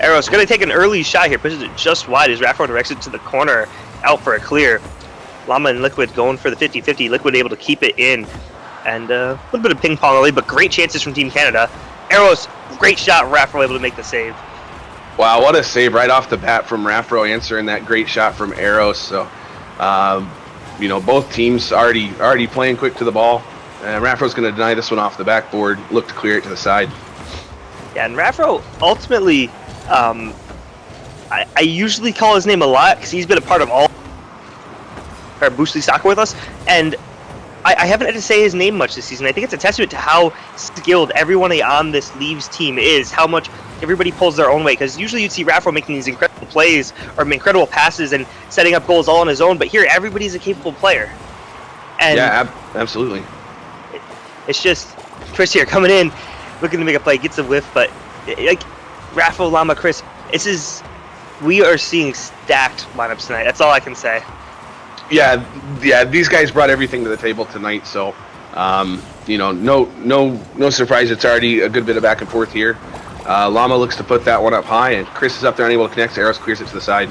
Eros going to take an early shot here, pushes it just wide as Raffro directs it to the corner, out for a clear. Llama and Liquid going for the 50-50. Liquid able to keep it in. And a little bit of ping pong early, but great chances from Team Canada. Eros, great shot. Raffro able to make the save. Wow, what a save right off the bat from Raffro, answering that great shot from Eros. So, you know, both teams already playing quick to the ball. And Raffro's going to deny this one off the backboard, look to clear it to the side. Yeah, and Raffro ultimately, I usually call his name a lot because he's been a part of all our Boostly soccer with us, and I haven't had to say his name much this season. I think it's a testament to how skilled everyone on this Leaves team is, how much everybody pulls their own way, because usually you'd see Raffro making these incredible plays or incredible passes and setting up goals all on his own, but here everybody's a capable player. And yeah, absolutely. It's just Chris here coming in, looking to make a play, gets a whiff, but like Raffo, Llama, Chris, we are seeing stacked lineups tonight. That's all I can say. Yeah, these guys brought everything to the table tonight, so you know, no surprise. It's already a good bit of back and forth here. Llama looks to put that one up high, and Chris is up there unable to connect. Eros clears it to the side.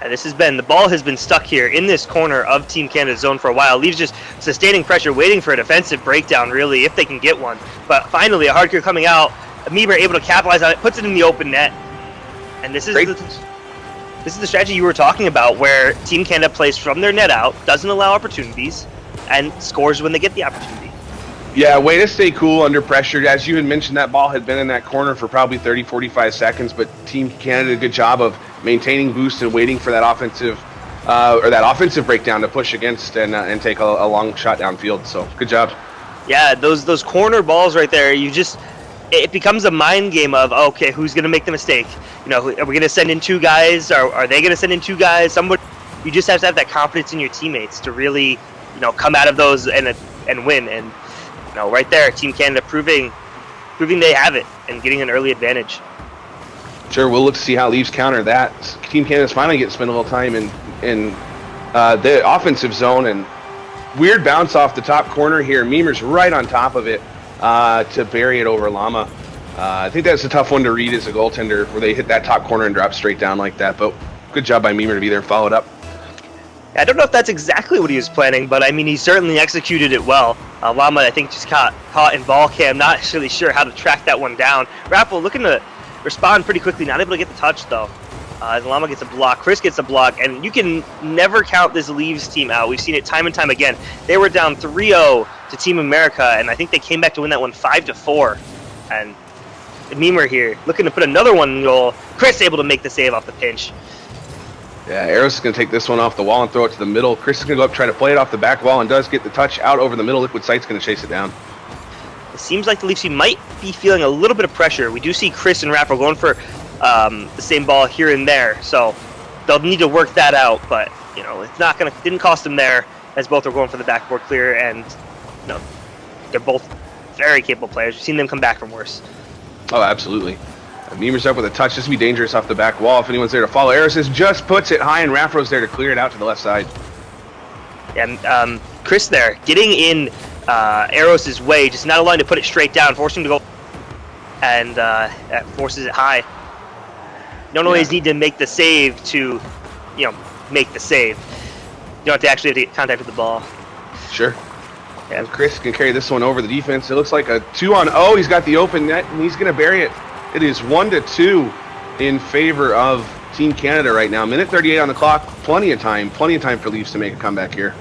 The ball has been stuck here in this corner of Team Canada's zone for a while. Leaves just sustaining pressure, waiting for a defensive breakdown, really, if they can get one. But finally, a hard clear coming out. Amoeba able to capitalize on it, puts it in the open net. And this is the strategy you were talking about, where Team Canada plays from their net out, doesn't allow opportunities, and scores when they get the opportunity. Yeah, way to stay cool under pressure. As you had mentioned, that ball had been in that corner for probably 30, 45 seconds, but Team Canada did a good job of maintaining boost and waiting for that offensive breakdown to push against and take a long shot downfield. So good job. Yeah, those corner balls right there, it becomes a mind game of, okay, who's going to make the mistake? You know, are we going to send in two guys? Are they going to send in two guys? You just have to have that confidence in your teammates to really, you know, come out of those and win. And you know, right there, Team Canada proving they have it and getting an early advantage. Sure, we'll look to see how Leaves counter that. Team Canada's finally getting to spend a little time in the offensive zone, and weird bounce off the top corner here. Memer's right on top of it to bury it over Llama. I think that's a tough one to read as a goaltender, where they hit that top corner and drop straight down like that, but good job by Memer to be there and follow it up. I don't know if that's exactly what he was planning, but I mean, he certainly executed it well. Llama, I think, just caught in ball cam, not really sure how to track that one down. Raffle looking to respond pretty quickly, not able to get the touch, though. As Llama gets a block, Chris gets a block, and you can never count this Leaves team out. We've seen it time and time again. They were down 3-0 to Team America, and I think they came back to win that one 5-4. And Memer here, looking to put another one in goal. Chris able to make the save off the pinch. Yeah, Eros is going to take this one off the wall and throw it to the middle. Chris is going to go up, try to play it off the back wall, and does get the touch out over the middle. Liquid Sight's going to chase it down. It seems like the Leafs might be feeling a little bit of pressure. We do see Chris and Raffle going for the same ball here and there, so they'll need to work that out. But you know, didn't cost them there, as both are going for the backboard clear, and you know, they're both very capable players. We've seen them come back from worse. Oh, absolutely. Memer's up with a touch. This would be dangerous off the back wall if anyone's there to follow. Eros just puts it high, and Raffro's there to clear it out to the left side. And Chris there, getting in Eros' way, just not allowing to put it straight down, forcing him to go, and that forces it high. You don't always need to make the save to, you know, make the save. You don't have to actually have to get contact with the ball. Sure. And Chris can carry this one over the defense. It looks like a 2-on-0. He's got the open net, and he's going to bury it. It is 1-2 in favor of Team Canada right now. Minute 38 on the clock. Plenty of time for Leafs to make a comeback here.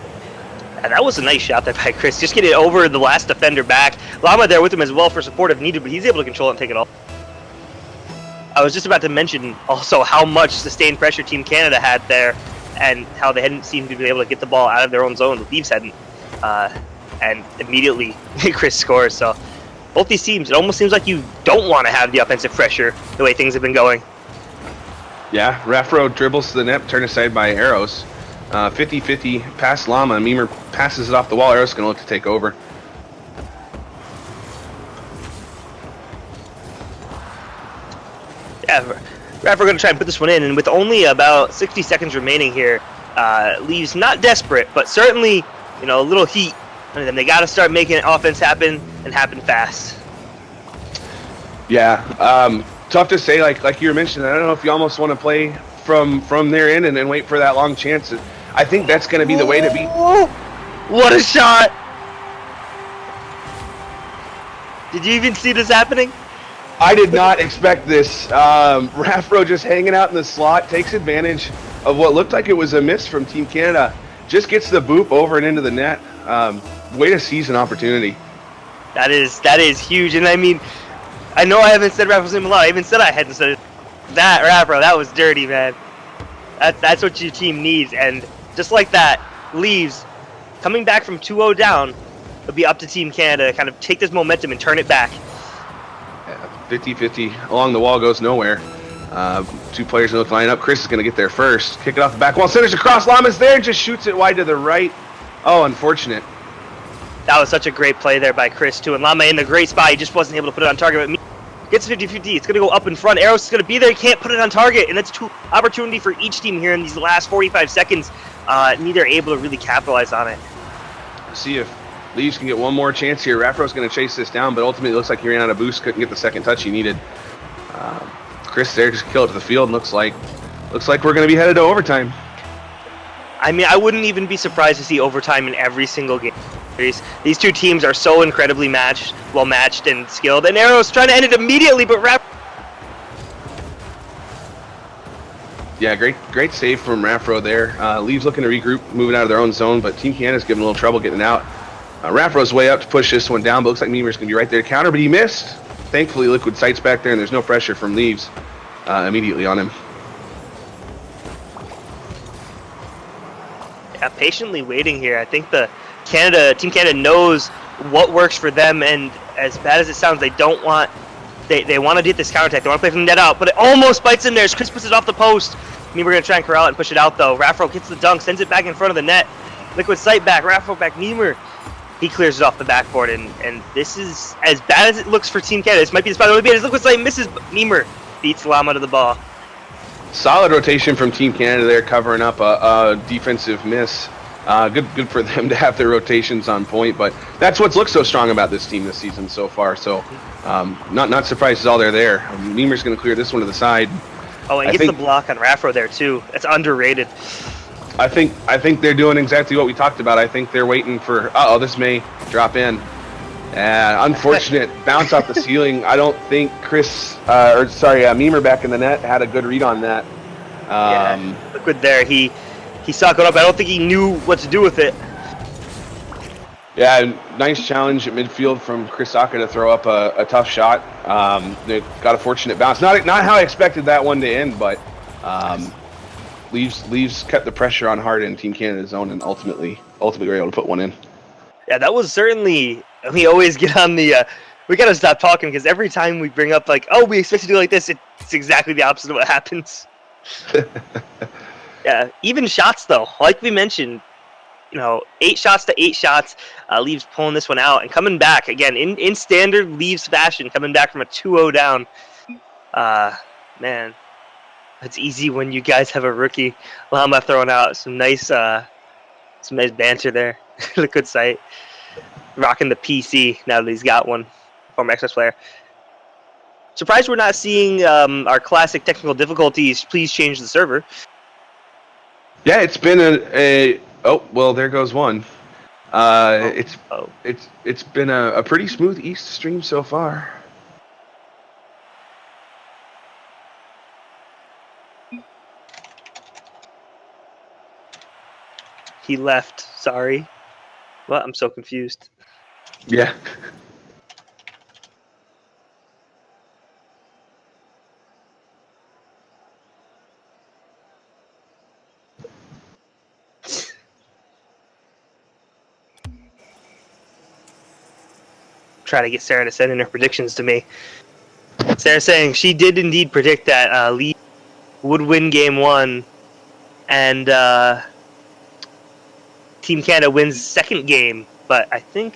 And that was a nice shot there by Chris. Just get it over the last defender back. Llama there with him as well for support if needed, but he's able to control it and take it off. I was just about to mention also how much sustained pressure Team Canada had there and how they hadn't seemed to be able to get the ball out of their own zone. The Leafs hadn't. And immediately Chris scores. So both these teams, it almost seems like you don't want to have the offensive pressure the way things have been going. Yeah, Raffro dribbles to the net, turned aside by Eros. 50-50 past Llama. Memer passes it off the wall. Eros going to look to take over. Yeah, Raffro going to try and put this one in, and with only about 60 seconds remaining here, Leaves not desperate, but certainly, you know, a little heat. And then they got to start making offense happen and happen fast. Yeah, tough to say. Like you were mentioning, I don't know if you almost want to play from their end and then wait for that long chance. I think that's going to be the way to beat. What a shot! Did you even see this happening? I did not expect this. Raffro just hanging out in the slot, takes advantage of what looked like it was a miss from Team Canada. Just gets the boop over and into the net. Way to seize an opportunity. That is huge. And I mean, I know I haven't said Raffro's name a lot. I even said I hadn't said it. That, Raffro, that was dirty, man. That's what your team needs. And just like that, Leaves, coming back from 2-0 down, it'll be up to Team Canada to kind of take this momentum and turn it back. 50-50 along the wall goes nowhere. Two players in the line up. Chris is going to get there first. Kick it off the back wall. Centers across. Lama's there and just shoots it wide to the right. Oh, unfortunate. That was such a great play there by Chris, too. And Lama in a great spot. He just wasn't able to put it on target. But gets 50-50. It's going to go up in front. Arrows is going to be there. He can't put it on target. And that's two opportunity for each team here in these last 45 seconds. Neither able to really capitalize on it. See if Leaves can get one more chance here. Raffro's going to chase this down, but ultimately it looks like he ran out of boost. Couldn't get the second touch he needed. Chris there just killed it to the field. Looks like we're going to be headed to overtime. I mean, I wouldn't even be surprised to see overtime in every single game. These two teams are so incredibly well matched and skilled. And Arrow's trying to end it immediately, but Yeah, great save from Raffro there. Leaves looking to regroup, moving out of their own zone, but Team Canada's giving a little trouble getting out. Raffro's way up to push this one down, but looks like Meemer's going to be right there to counter, but he missed. Thankfully, Liquid Sight's back there, and there's no pressure from Leaves immediately on him. Yeah, patiently waiting here. I think Team Canada knows what works for them, and as bad as it sounds, they don't want. They want to get this counterattack. They want to play from the net out, but it almost bites in there as Chris puts it off the post. I mean, we're going to try and corral it and push it out, though. Raffro gets the dunk, sends it back in front of the net. Liquid Sight back, Raffro back, Niemer. He clears it off the backboard, and this is as bad as it looks for Team Canada. This might be the spot that would be as Liquid Sight misses, but Niemer beats Lama to the ball. Solid rotation from Team Canada there, covering up a defensive miss. Good for them to have their rotations on point, but that's what's looked so strong about this team this season so far. So, not surprised at all they're there. Meemer's going to clear this one to the side. Oh, and gets the block on Raffro there too. That's underrated. I think they're doing exactly what we talked about. I think they're waiting for. This may drop in. Unfortunate bounce off the ceiling. I don't think Meemer back in the net had a good read on that. Liquid there. He saw it go up. I don't think he knew what to do with it. Yeah, nice challenge at midfield from Chris Saka to throw up a tough shot. They got a fortunate bounce. Not how I expected that one to end, but Leaves kept the pressure on hard in Team Canada's zone and ultimately were able to put one in. Yeah, that was certainly. We always get on the. We gotta stop talking because every time we bring up like, oh, we expect to do like this, it's exactly the opposite of what happens. Yeah, even shots though, like we mentioned, 8 shots to 8 shots. Leaves pulling this one out and coming back again in standard Leaves fashion, coming back from a 2-0 down. Man, it's easy when you guys have a rookie. Lama throwing out some nice banter there. Liquid Sight rocking the PC now that he's got one. Former XS player. Surprised we're not seeing our classic technical difficulties. Please change the server. Yeah, it's been there goes one. It's been a pretty smooth East stream so far. He left. Sorry. What? I'm so confused. Yeah. Try to get Sarah to send in her predictions to me. Sarah saying she did indeed predict that Lee would win game 1 and Team Canada wins second game, but I think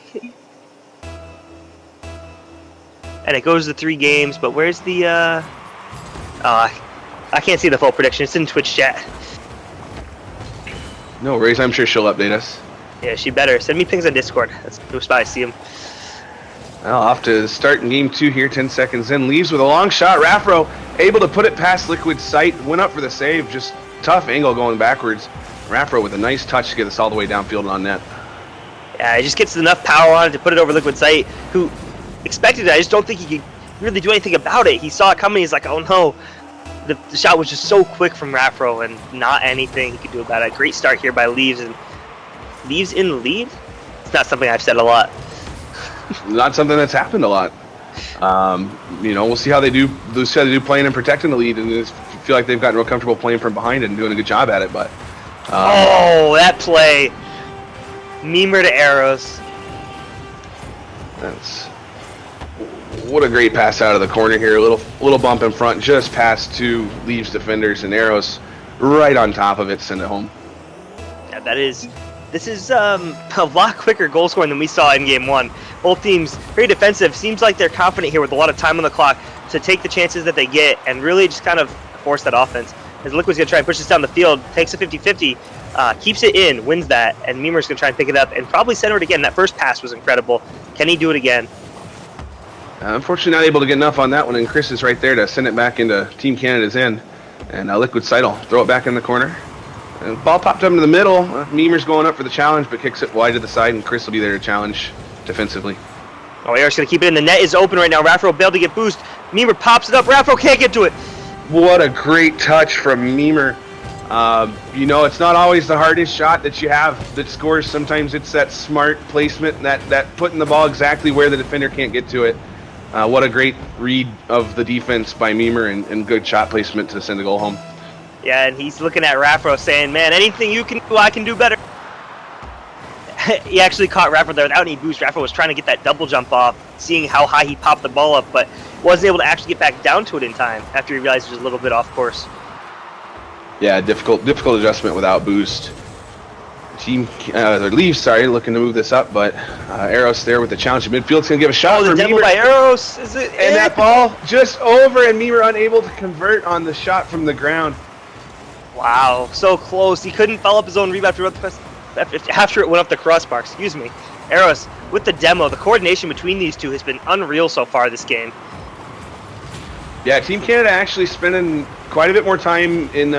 and it goes to 3 games, but where's the I can't see the full prediction. It's in Twitch chat. No worries, I'm sure she'll update us. Yeah, she better. Send me pings on Discord. That's the spot I see them. Well, off to start in game 2 here, 10 seconds in. Leaves with a long shot. Raffro able to put it past Liquid's sight. Went up for the save. Just tough angle going backwards. Raffro with a nice touch to get us all the way downfield and on net. Yeah, he just gets enough power on it to put it over Liquid's sight, who expected it. I just don't think he could really do anything about it. He saw it coming. He's like, oh no. The shot was just so quick from Raffro and not anything he could do about it. Great start here by Leaves. And Leaves in the lead? It's not something I've said a lot. Not something that's happened a lot. We'll see how they do. We'll see how they do playing and protecting the lead, and I feel like they've gotten real comfortable playing from behind and doing a good job at it. But that play, Memer to Arrows. What a great pass out of the corner here. A little bump in front, just past 2 Leaves defenders, and Arrows right on top of it, send it home. Yeah, this is a lot quicker goal scoring than we saw in game 1. Both teams very defensive. Seems like they're confident here with a lot of time on the clock to take the chances that they get and really just kind of force that offense. As Liquid's going to try and push this down the field, takes a 50-50, keeps it in, wins that, and Memer's going to try and pick it up and probably center it again. That first pass was incredible. Can he do it again? Unfortunately, not able to get enough on that one, and Chris is right there to send it back into Team Canada's end. And Liquid sight will throw it back in the corner. And ball popped up into the middle. Memer's going up for the challenge, but kicks it wide to the side, and Chris will be there to challenge defensively. Oh, Eric's going to keep it in. The net is open right now. Raffro failed to get boost. Memer pops it up. Raffro can't get to it. What a great touch from Memer. It's not always the hardest shot that you have that scores. Sometimes it's that smart placement, that putting the ball exactly where the defender can't get to it. What a great read of the defense by Memer and good shot placement to send the goal home. Yeah, and he's looking at Raffro saying, man, anything you can do, I can do better. He actually caught Raffro there without any boost. Raffro was trying to get that double jump off, seeing how high he popped the ball up, but wasn't able to actually get back down to it in time after he realized it was a little bit off course. Yeah, difficult adjustment without boost. Leaves, looking to move this up, but Arrows there with the challenge in midfield. It's going to give a shot for the demo Memer. by Arrows. Is it? And that ball just over, and Memer unable to convert on the shot from the ground. Wow, so close. He couldn't follow up his own rebound after it went up the crossbar. Excuse me. Arrows with the demo. The coordination between these two has been unreal so far this game. Yeah, Team Canada actually spending quite a bit more time in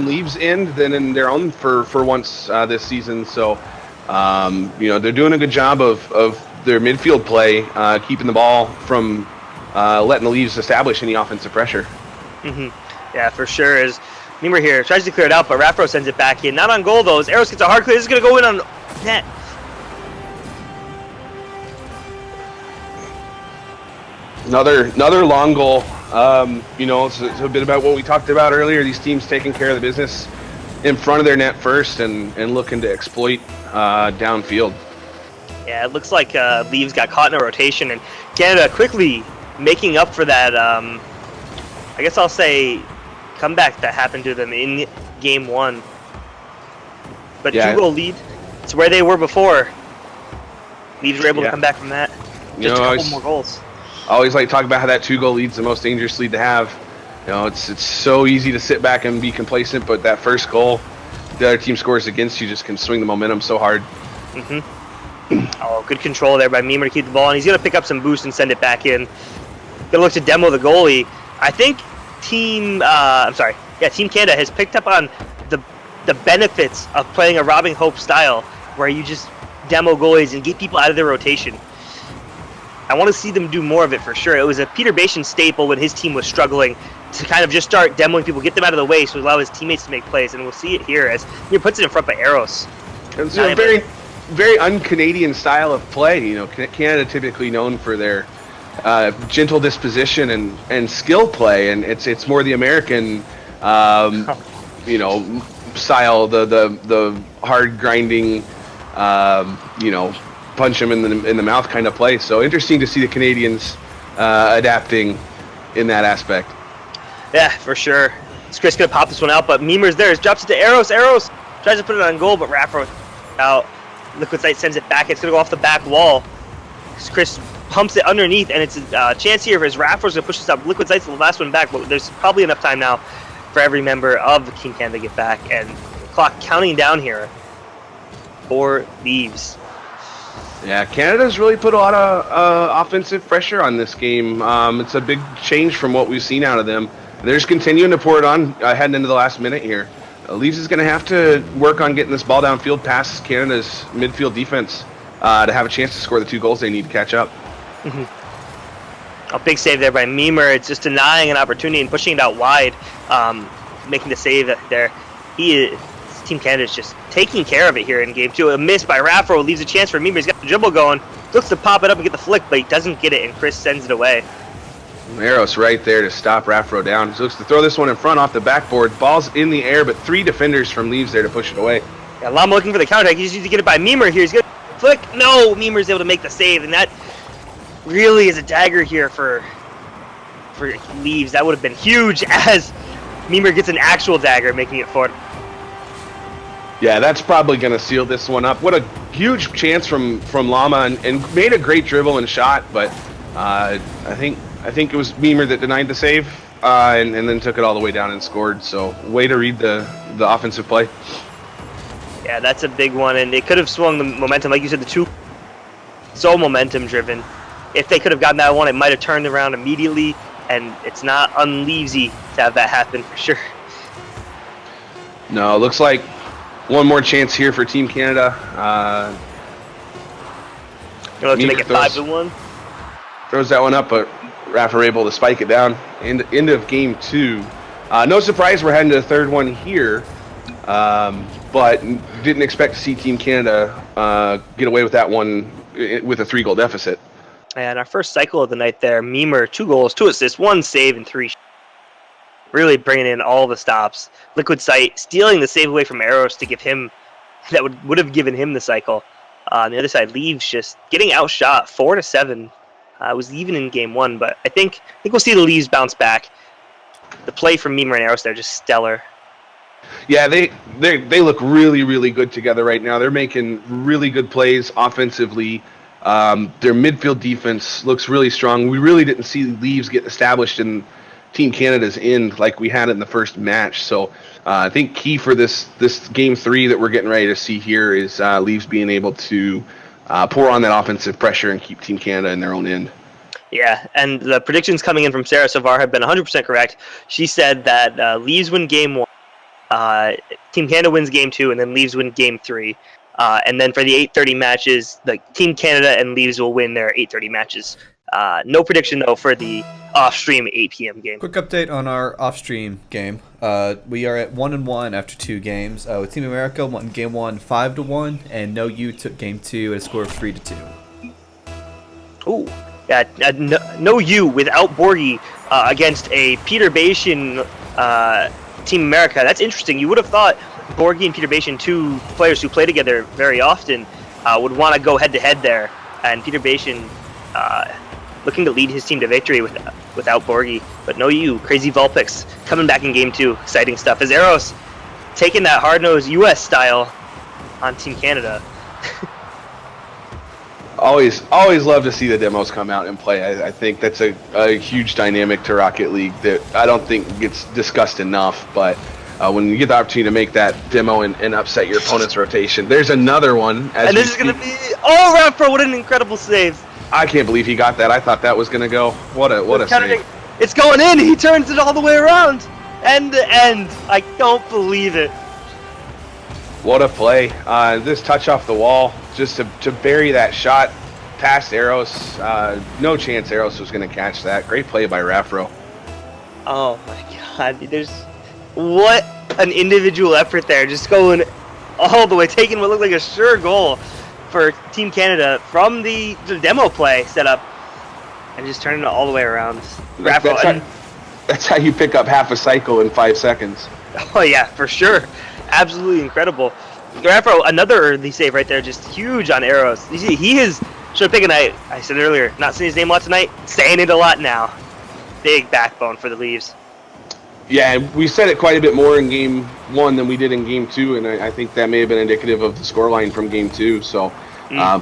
Leaves' end than in their own for once this season. So, they're doing a good job of their midfield play, keeping the ball from letting the Leaves establish any offensive pressure. Yeah, for sure. As Memer here tries to clear it out, but Raffro sends it back in. Not on goal, though. As Arrows gets a hard clear, this is going to go in on net. Another long goal. It's a bit about what we talked about earlier. These teams taking care of the business in front of their net first and looking to exploit downfield. Yeah, it looks like Leaves got caught in a rotation, and Canada quickly making up for that, I guess I'll say, comeback that happened to them in game 1. But 2-goal lead, it's where they were before. Leaves were able to come back from that. Just a couple more goals. I always like to talk about how that 2-goal lead's the most dangerous lead to have. It's so easy to sit back and be complacent, but that first goal, the other team scores against you, just can swing the momentum so hard. Oh, good control there by Memer to keep the ball, and he's going to pick up some boost and send it back in. Going to look to demo the goalie. I think Team Canada has picked up on the benefits of playing a Robbing Hope style, where you just demo goalies and get people out of their rotation. I want to see them do more of it for sure. It was a Peter Bashan staple when his team was struggling to kind of just start demoing people, get them out of the way so allow his teammates to make plays, and we'll see it here as he puts it in front by Arrows. It's a very, very un-Canadian style of play. Canada typically known for their gentle disposition and skill play, and it's more the American, style, the hard grinding, punch him in the mouth kind of play. So interesting to see the Canadians adapting in that aspect. Yeah, for sure. Is Chris gonna pop this one out? But Memer's there. He drops it to Arrows. Arrows tries to put it on goal, but Raffro out. Liquid Sight sends it back. It's gonna go off the back wall. Chris pumps it underneath, and it's a chance here for his Raffro's gonna push this up. Liquid Sight's the last one back, but there's probably enough time now for every member of the Team Canada to get back, and the clock counting down here for Leaves. Yeah, Canada's really put a lot of offensive pressure on this game. It's a big change from what we've seen out of them. They're just continuing to pour it on heading into the last minute here. Leeds is going to have to work on getting this ball downfield past Canada's midfield defense to have a chance to score the 2 goals they need to catch up. A big save there by Meimer. It's just denying an opportunity and pushing it out wide, making the save there. Team Canada's just taking care of it here in game 2. A miss by Raffro leaves a chance for Meimer. He's got the dribble going, looks to pop it up and get the flick, but he doesn't get it, and Chris sends it away. Eros right there to stop Raffro down. He looks to throw this one in front off the backboard. Ball's in the air, but 3 defenders from Leeds there to push it away. Yeah, Lama looking for the counter. He just needs to get it by Meimer here. He's going to flick. No, Meimer's able to make the save, and that really is a dagger here for Leeds. That would have been huge as Meimer gets an actual dagger, making it forward. Yeah, that's probably going to seal this one up. What a huge chance from Lama, and made a great dribble and shot, but I think it was Meimer that denied the save and then took it all the way down and scored. So way to read the offensive play. Yeah, that's a big one, and it could have swung the momentum. Like you said, the 2 so momentum driven. If they could have gotten that one, it might have turned around immediately, and it's not unleavesy to have that happen for sure. No, it looks like one more chance here for Team Canada. To make it 5-1. Throws that one up, but Rafa are able to spike it down. End of game 2. No surprise we're heading to the 3rd one here, but didn't expect to see Team Canada get away with that one with a 3-goal deficit. And our first cycle of the night there, Meimer, 2 goals, 2 assists, 1 save, and 3 really bringing in all the stops. Liquid Sight stealing the save away from Eros to give him, that would have given him the cycle. On the other side, Leaves just getting outshot 4-7. Was even in game 1, but I think we'll see the Leaves bounce back. The play from Meimer and Eros, they're just stellar. Yeah, they look really, really good together right now. They're making really good plays offensively. Their midfield defense looks really strong. We really didn't see Leaves get established in Team Canada's end like we had in the first match. So I think key for this game 3 that we're getting ready to see here is Leaves being able to pour on that offensive pressure and keep Team Canada in their own end. Yeah, and the predictions coming in from Sarah so far have been 100% correct. She said that Leaves win game 1, Team Canada wins game 2, and then Leaves win game 3. And then for the 8:30 matches, the Team Canada and Leaves will win their 8:30 matches. No prediction, though, for the off-stream 8 p.m. game. Quick update on our off-stream game. We are at 1-1 after 2 games. With Team America, won game 1 5-1, and No You took game 2 at a score of 3-2. Ooh, yeah, no you without Borgie against a Peter Bashan Team America. That's interesting. You would have thought Borgie and Peter Bashan, 2 players who play together very often, would want to go head-to-head there. And Peter Bashan looking to lead his team to victory without Borgie. But no you, Crazy Vulpix coming back in game 2. Exciting stuff. As Eros taking that hard-nosed U.S. style on Team Canada. Always love to see the demos come out and play. I think that's a huge dynamic to Rocket League that I don't think gets discussed enough. But when you get the opportunity to make that demo and upset your opponent's rotation, there's another one. And this is going to be... Oh, Raffro, what an incredible save. I can't believe he got that. I thought that was going to go. What a save. It's going in. He turns it all the way around. End to end. I don't believe it. What a play. This touch off the wall just to bury that shot past Eros. No chance Eros was going to catch that. Great play by Raffro. Oh my god. What an individual effort there. Just going all the way, taking what looked like a sure goal for Team Canada from the demo play setup and just turning it all the way around. Raffro, that's how you pick up half a cycle in 5 seconds. Oh yeah, for sure. Absolutely incredible. Raffro, another early save right there, just huge on Eros. You see, he is, should pick a night. I said earlier, not saying his name a lot tonight, saying it a lot now. Big backbone for the Leaves. Yeah, we said it quite a bit more in game 1 than we did in game 2, and I think that may have been indicative of the scoreline from game 2. So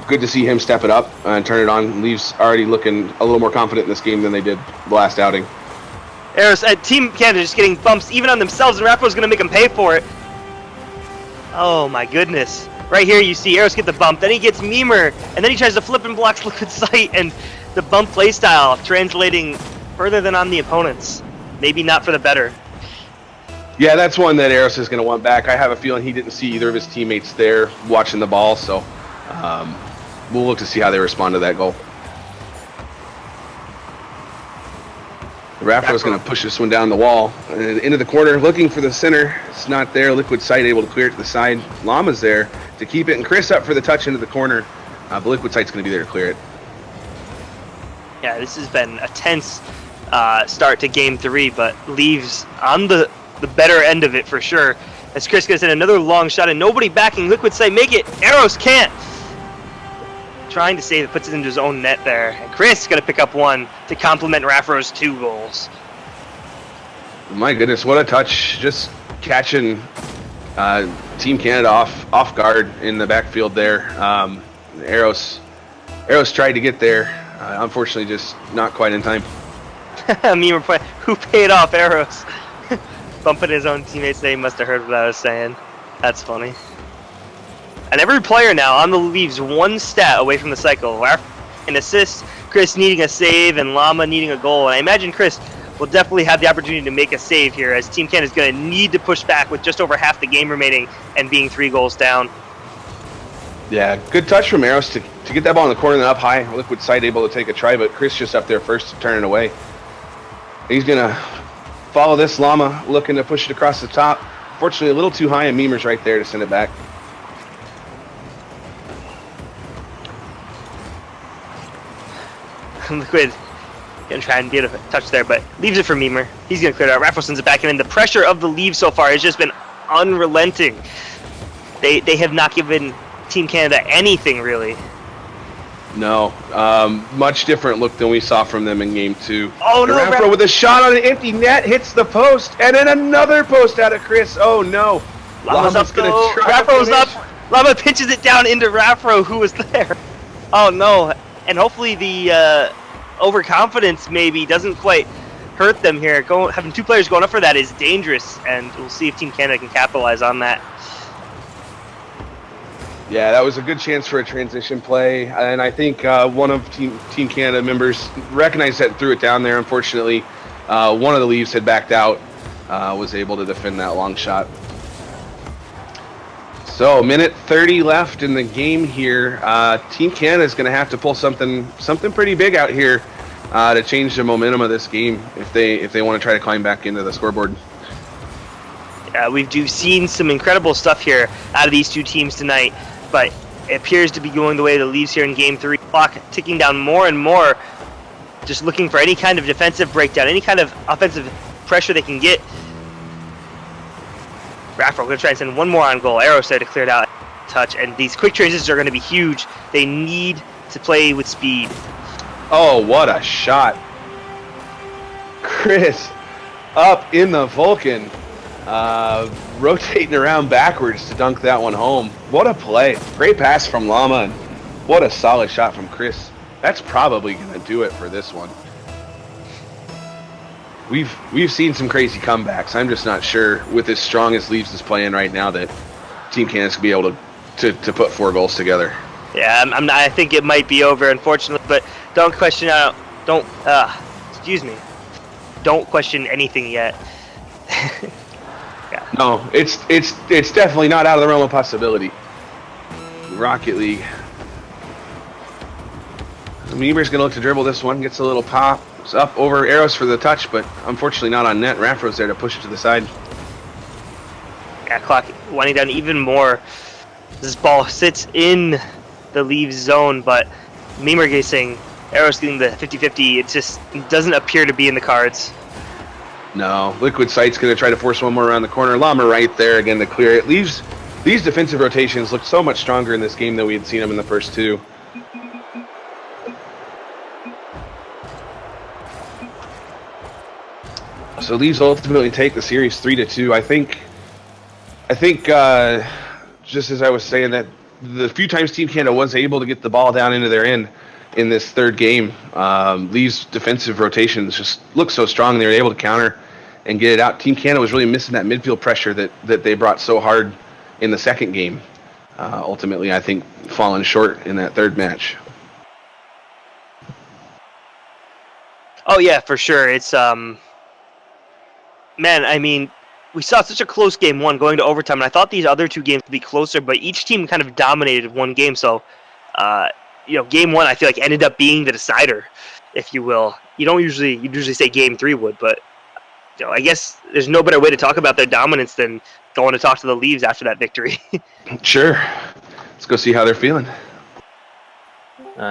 good to see him step it up and turn it on. Leaves already looking a little more confident in this game than they did the last outing. Eros, Team Canada just getting bumps even on themselves, and Raffro's going to make them pay for it. Oh my goodness. Right here, you see Eros get the bump, then he gets Memer, and then he tries to flip and blocks Liquid Sight, and the bump playstyle translating further than on the opponents. Maybe not for the better. Yeah, that's one that Eros is going to want back. I have a feeling he didn't see either of his teammates there watching the ball, so we'll look to see how they respond to that goal. Raffro's going to push this one down the wall. Into the corner, looking for the center. It's not there. Liquid Sight able to clear it to the side. Llama's there to keep it, and Chris up for the touch into the corner. But Liquid Sight's going to be there to clear it. Yeah, this has been a tense start to Game 3, but leaves on the better end of it for sure. As Chris gets in another long shot, and nobody backing Liquid Sight. Make it. Eros can't. Trying to save it, puts it into his own net there. And Chris is going to pick up one to complement Raffro's 2 goals. My goodness, what a touch. Just catching Team Canada off guard in the backfield there. Eros tried to get there. Unfortunately, just not quite in time. Who paid off Eros? Bumping his own teammates. They must have heard what I was saying. That's funny. And every player now on the Leaves 1 stat away from the cycle. An assist, Chris needing a save, and Llama needing a goal. And I imagine Chris will definitely have the opportunity to make a save here, as Team Canada is going to need to push back with just over half the game remaining and being 3 goals down. Yeah, good touch from Eros to get that ball in the corner and up high. Liquid Sight able to take a try, but Chris just up there first to turn it away. He's going to follow this. Llama looking to push it across the top. Fortunately, a little too high, and Memer's right there to send it back. Liquid gonna try and get a touch there, but leaves it for Memer. He's gonna clear it out. Raffro sends it back, and the pressure of the Leaves so far has just been unrelenting. They have not given Team Canada anything really. No, much different look than we saw from them in Game 2. Oh no! Raffro with a shot on an empty net hits the post, and then another post out of Chris. Oh no! Llama's up gonna though. try Raffro's up. Llama pinches it down into Raffro, who was there. Oh no! And hopefully the overconfidence maybe doesn't quite hurt them here. Having 2 players going up for that is dangerous, and we'll see if Team Canada can capitalize on that. Yeah, that was a good chance for a transition play, and I think one of Team Canada members recognized that and threw it down there. Unfortunately, one of the Leaves had backed out, was able to defend that long shot. So, minute 30 left in the game here. Team Canada is going to have to pull something pretty big out here to change the momentum of this game if they want to try to climb back into the scoreboard. We've seen some incredible stuff here out of these 2 teams tonight, but it appears to be going the way of the Leaves here in Game 3. Clock ticking down more and more, just looking for any kind of defensive breakdown, any kind of offensive pressure they can get. Raffro going to try and send one more on goal. Eros there to clear it out, touch, and these quick transitions are going to be huge. They need to play with speed. Oh, what a shot. Chris up in the Vulcan, rotating around backwards to dunk that one home. What a play. Great pass from Llama, and what a solid shot from Chris. That's probably going to do it for this one. We've seen some crazy comebacks. I'm just not sure, with as strong as Leaves is playing right now, that Team Canada's going to be able to put 4 goals together. Yeah, I think it might be over, unfortunately, but don't question anything yet. Yeah. No, it's definitely not out of the realm of possibility. Rocket League. Memer's going to look to dribble this one, gets a little pop. It's up over Eros for the touch, but unfortunately not on net. Raffro's there to push it to the side. Yeah, clock winding down even more. This ball sits in the Leaves zone, but Memer guessing Eros getting the 50-50. It just doesn't appear to be in the cards. No, Liquid Sight's going to try to force one more around the corner. Llama right there again to clear it. These defensive rotations looked so much stronger in this game than we had seen them in the first 2. So Leaves ultimately take the series 3-2. I think just as I was saying, that the few times Team Canada was able to get the ball down into their end in this 3rd game, Leaves' defensive rotations just looked so strong. They were able to counter and get it out. Team Canada was really missing that midfield pressure that they brought so hard in the 2nd game. ultimately, I think, falling short in that third match. Oh yeah, for sure. It's man, I mean, we saw such a close game one going to overtime, and I thought these other two games would be closer, but each team kind of dominated one game. So, game one I feel like ended up being the decider, if you will. You'd usually say game three would, but I guess there's no better way to talk about their dominance than going to talk to the Leaves after that victory. Sure. Let's go see how they're feeling.